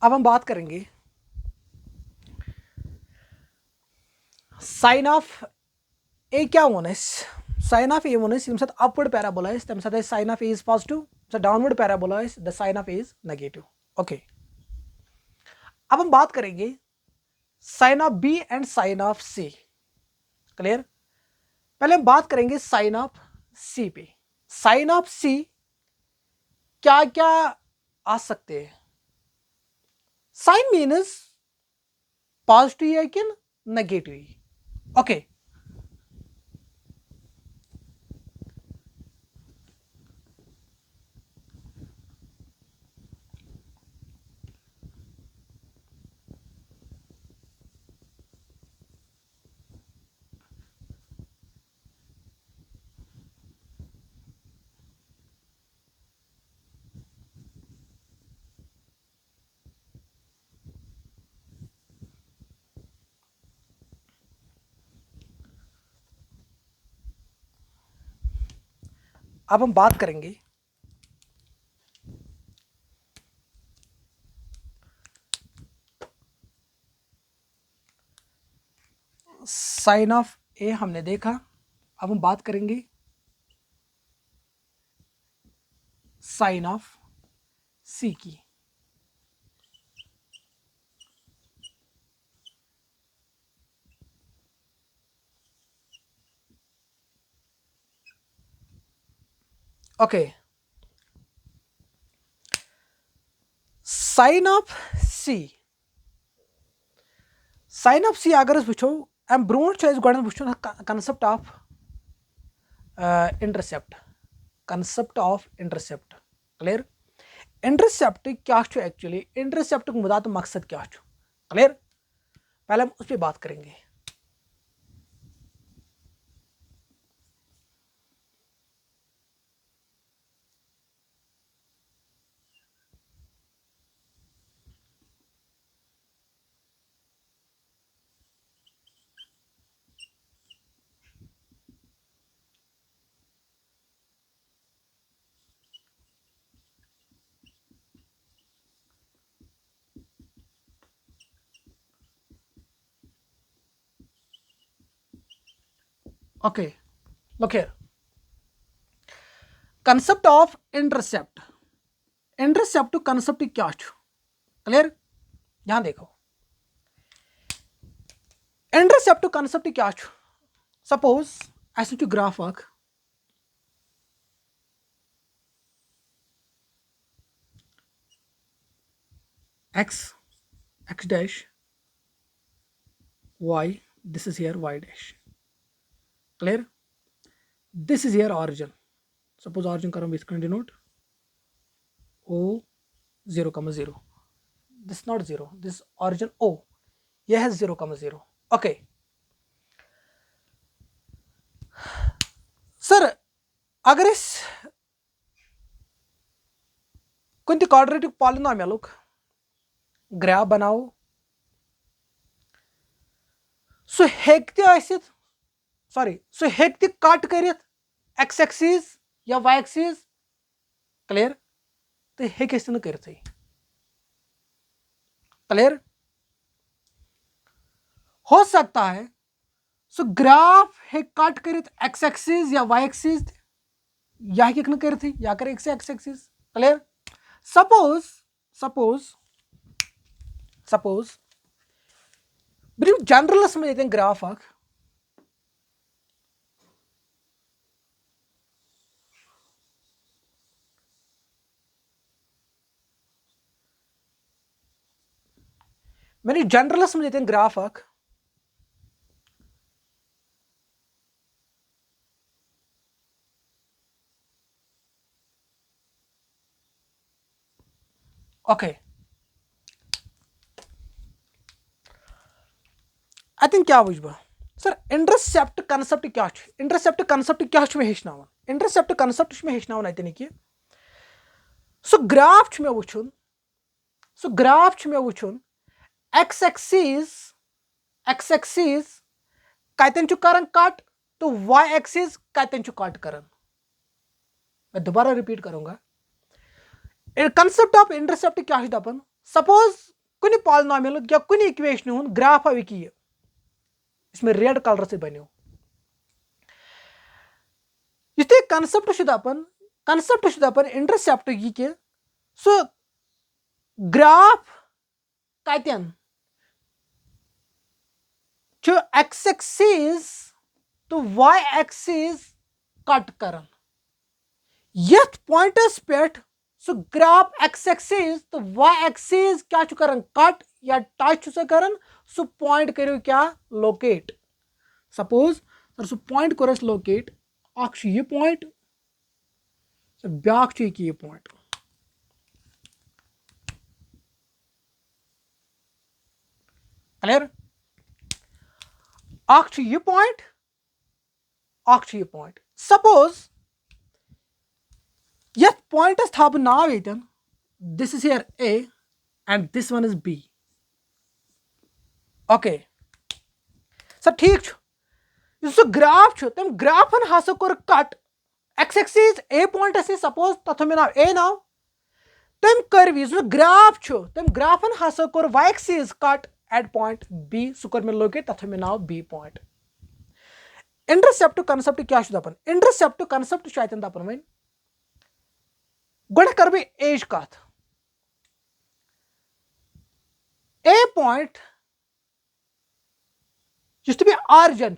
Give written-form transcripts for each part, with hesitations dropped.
अब हम बात करेंगे साइन ऑफ ए क्या वो साइन ऑफ ए वो तम अपवर्ड पैराबोला तम sign of A is positive downward parabola the sign of A is negative. Okay, अब हम बात करेंगे sign of B and sign of C. Clear? पहले हम बात करेंगे साइन ऑफ सी पे। साइन ऑफ सी क्या क्या आ सकते हैं? साइन मीन्स पॉजिटिव है कि नेगेटिव। ओके, अब हम बात करेंगे साइन ऑफ ए हमने देखा। अब हम बात करेंगे साइन ऑफ सी की। ओके, साइन ऑफ सी अगर वो अम ब्रो वो concept of intercept. Clear? Intercept क्या एक्चुअली इंटरसेप्ट मुदा तो मकसद क्या? क्लियर? पहले हम उस पर बात करेंगे। Okay, look here, concept of intercept to concept क्या? क्लियर? यहां देखो, इंटरसेप्ट टू कंसेप्ट क्या? सपोज ऐसे टू ग्राफ अख x dash y, this is here y dash. Clear? This is here origin. Suppose origin करो with denote o 0,0. This is not 0. This origin o. यह है 0,0. Okay. Sir अगर इस कुछ quadratic पॉलिनोमियलुक ग्राफ बनाओ सो हेक्ति कट करित एक्स एक्सिस या वाई एक्सिस। क्लियर? तो हेक्न कर। क्लियर? हो सकता है सो ग्राफ हे कट करित एक्स एक्सिस या वाई एक्सिस या हेक्न कर या कर X axis. Clear? Suppose brief जनरलस में ये ग्राफ अख मैंने जनरलस में ये ग्राफ अख ओके, आई थिंक क्या वुच बह सर इंटरसेप्ट कंसेप्ट क्या? इंटरसेप्ट कंसेप्ट क्या मे हेचनावन? इंटरसेप्ट कंसेप्ट मे हेचनावन अतन कि सो ग्राफ मे वुचुन एक्स एक्सिस कतन करन कट तो वाई एक्सिस कतन कट करन। मैं दोबारा रिपीट करूंगा, कंसेप्ट ऑफ इंटरसेप्ट क्या दपन? सपोज कुछ पॉलिनॉमियल या कुछ इक्वेशन हूं ग्राफ आव यह इसमें रेड कलर से बनो युथे कंसेप्ट दपान इंटरसेप्ट यह कि सो ग्राफ कतन एक्स एक्सिस तो वाई एक्सिस कट करन यथ पॉइंटस पे सो ग्राफ एक्स एक्सिस तो वाई एक्सिस क्या करन कट या टच करन सो पॉइंट करो क्या लोकेट सपोज सो पॉइंट कर लोकेट यह पॉइंट ब्या यह पॉइंट क्लियर यह पॉइंट यह पॉइंट सपोज यथ पॉइंटस था बह नाव यन this is here A and this one is B okay sir ठीक सो ग्राफ तम ग्राफन हसा कोर कट एक्स एक्सिस ए पॉइंट सपोज तथ मे नाव ए नाव तम कर ग्राफ तम ग्राफन हसा कोर Y axis cut at point B सह कोर मे लोकेट तथ मे नाव बी पॉइंट इंटरसेप्ट कंसेप्ट क्या दपान इंटरसेप्ट कंसेप्ट दपान वन गोड़ कर बह एज कत ए पॉइंट बह आरिजन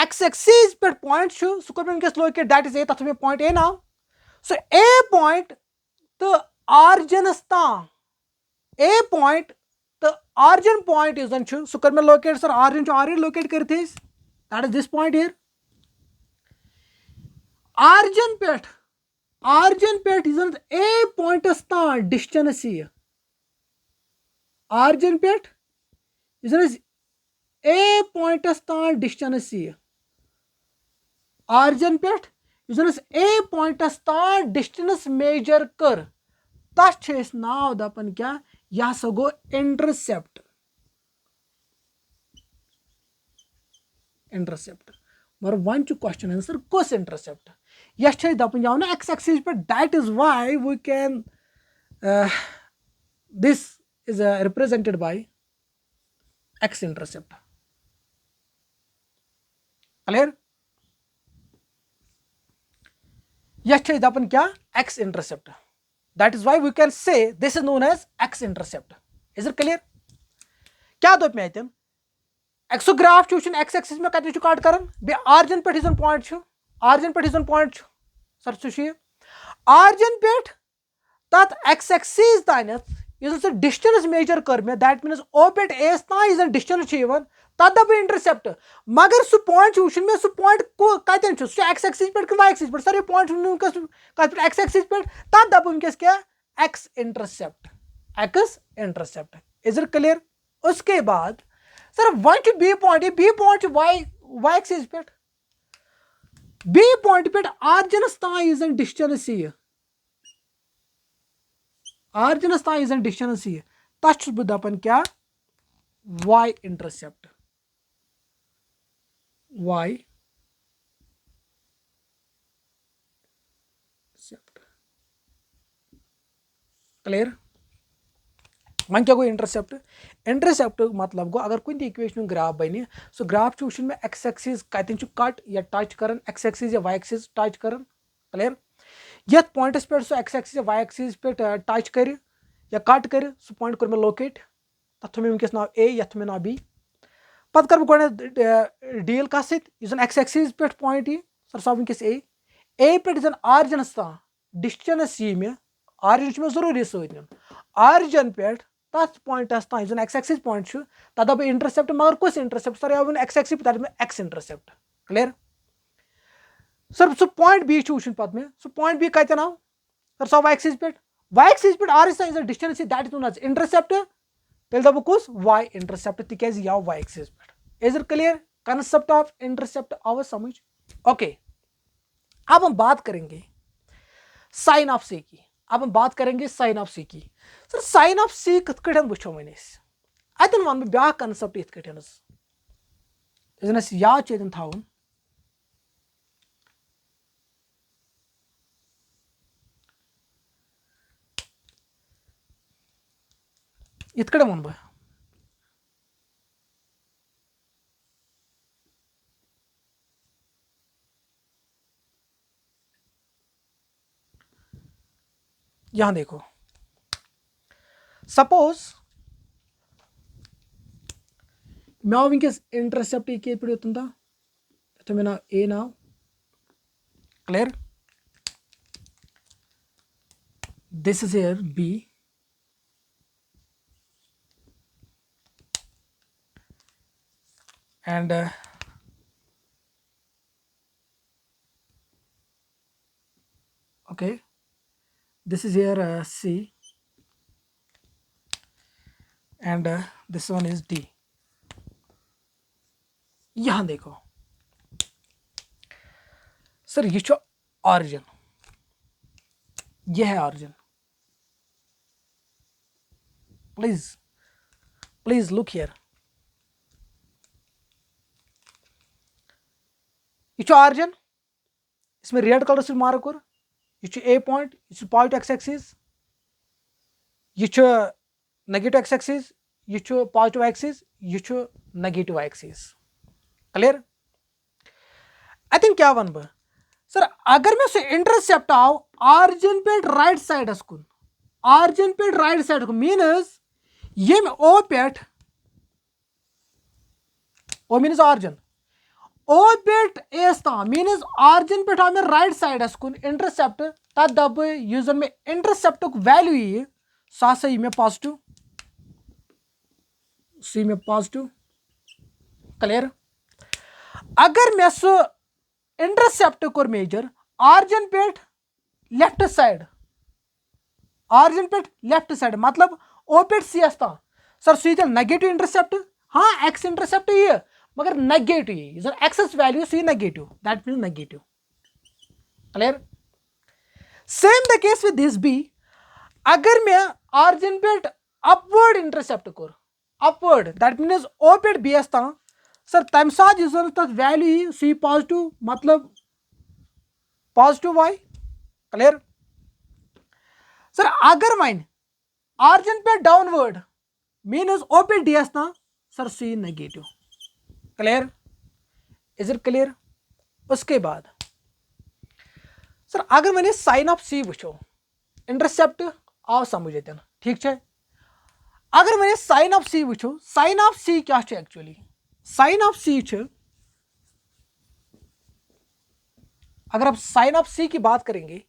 एक्स एक्सिस पे पॉइंट सह कोर मे लोकेट दैट इज ए तथ मे point A now so A point तो आरिजनस ताम ए पॉइंट तो आरिजन पॉइंट इस सह कोर मे लोकेट सर आरिजन लोकेट कर that is this point here origin पे ए पॉइंटस ताम डिस्टेंस यह आरिजन पे ए पॉइंटस ताम डिस्टेंस यह आरिजन पे ए पॉइंटस ताम डिस्टेंस मेजर कर तथ नाव दपान क्या यह हसा गो इंटरसेप्ट मगर वन क्वेश्चन आंसर कस इंटरसेप्ट यह दपान यह ना एक्स एक्सिस पे that is why we can this is represented by X intercept clear यह दपान क्या X intercept that is why we can say this is known as X intercept is it clear क्या दोप मे अतन एक्सो graph X axis में कत cut कर बे आरिजन पे पॉइंट सर सह आरिजन पे तथ एक्स एक्सिस तानत डिस्टेंस मेजर कर मे दैट मीन्स ओ पे एस तान डिस्टेंस तथ दप इंटरसेप्ट मगर सह पॉइंट वो मे सह पॉइंट कतन एक्स एक्सिस पे वाई एक्सिस पे सर यह पॉइंट कत एक्स एक्सिस पे तथ दप वनकस क्या X intercept is it clear उसके बाद सर वन बी पॉइंट वाई एक्सिस पे बी पॉइंट पे आरिजनस तान डिस्टेंस यह आरिजनस तान डिस्टेंस यह तथ बह दपान क्या वाई इंटरसेप्ट क्लियर वन क्या गो इंटरसेप्ट मतलब गो अगर कुछ इक्वेशन ग्राफ बन सो ग्राफ वो मे एक्स एक्सिस कतन कट या टच कर एक्स एक्सिस या वाई एक्सिस टच कर क्लियर ये पॉइंटस पे सो एक्स एक्सिस या वाई एक्सिस पे टच कर या कट कर सह पॉइंट कोर मे लोकेट तथ मे वनकस नाव ए यथ मे नाव बी पत कर गो डील कस एक्स एक्सिस पे पॉइंट यह सर सो वनकस ए पे आरिजनस ताम डिस्टेंस यह मे आरिजन मे जरूरी सत्न आरिजन पे तथ पॉइंटस तान एक्स एक्सिस पॉइंट तथ दप इंटरसेप्ट मगर कस इंटरसेप्ट सर यह एक्स एक्सिस पे एक्स इंटरसेप्ट क्लियर सर सह पॉइंट बी वो पे मे सह पॉइंट बी कतन आव सर सो वाई एक्सिस पे आरिजन तान distance that is known as intercept तेल दप कस वाई इंटरसेप्ट तिक यह वाई एक्सिस पे is it clear concept of intercept आवा समझ ओके अब हम बात करेंगे साइन ऑफ सी की सर साइन ऑफ सी कथ वो वन अतन वन ब्या कंसेप्ट इत याद थवन इत कड़े वन बह यहां देखो सपोज मे आव वस इंटरसेप्ट ये पे तो मे now A now clear this is here B and okay this is here C and this one is D. यहां देखो सर ये जो ऑरिजिन ये है ऑरिजिन प्लीज लुक हियर ये ऑरिजिन इसमें रेड कलर से मार्क कर ये ए पॉइंट ये पॉजिटिव एक्स एक्सिस ये नेगेटिव एक्स एक्सिस ये पॉजिटिव एक्सिस ये negative axis clear I think क्या वन बह सर अगर मे सह इंटरसेप्ट आव ऑरिजिन पे राइट साइडस कुन ऑरिजिन पे राइट साइड कुन मीनस यम ओ पे ओ मीनस ऑरिजिन ओ पे एस ताम मीनस ऑरिजिन पे आव मे राइट साइडस कुन इंटरसेप्ट तथ दप यह जन मे इंटरसेप्ट वैल्यू यी सह हसा यी मे पॉजिटिव सी मे पॉजिटिव क्लियर अगर मे सह इंटरसेप्ट कोर मेजर ऑरिजिन पे लेफ्ट साइड ऑरिजिन पे लेफ्ट साइड मतलब ओ पे सी एस ताम सर सह नेगेटिव इंटरसेप्ट हाँ एक्स इंटरसेप्ट ये मगर नेगेटिव ये axis value C negative that means negative clear same the case with this B अगर मैं ऑरिजिन पे अपवर्ड इंटरसेप्ट कोर अपवर्ड दैट मीन्स ओ पे बी एस ताम सर तम सात तथ वैल्यू सी पॉजिटिव मतलब पॉजिटिव वाई क्लियर सर अगर वन ऑरिजिन पे डाउनवर्ड मीनस ओ पे डी एस ना sir C negative clear is it clear उसके बाद सर अगर मैंने साइन ऑफ सी वो इंटरसेप्ट आव समझ ये ठीक है अगर मैंने साइन ऑफ सी वो साइन ऑफ सी क्या एक्चुअली साइन ऑफ सी अगर आप साइन ऑफ सी की बात करेंगे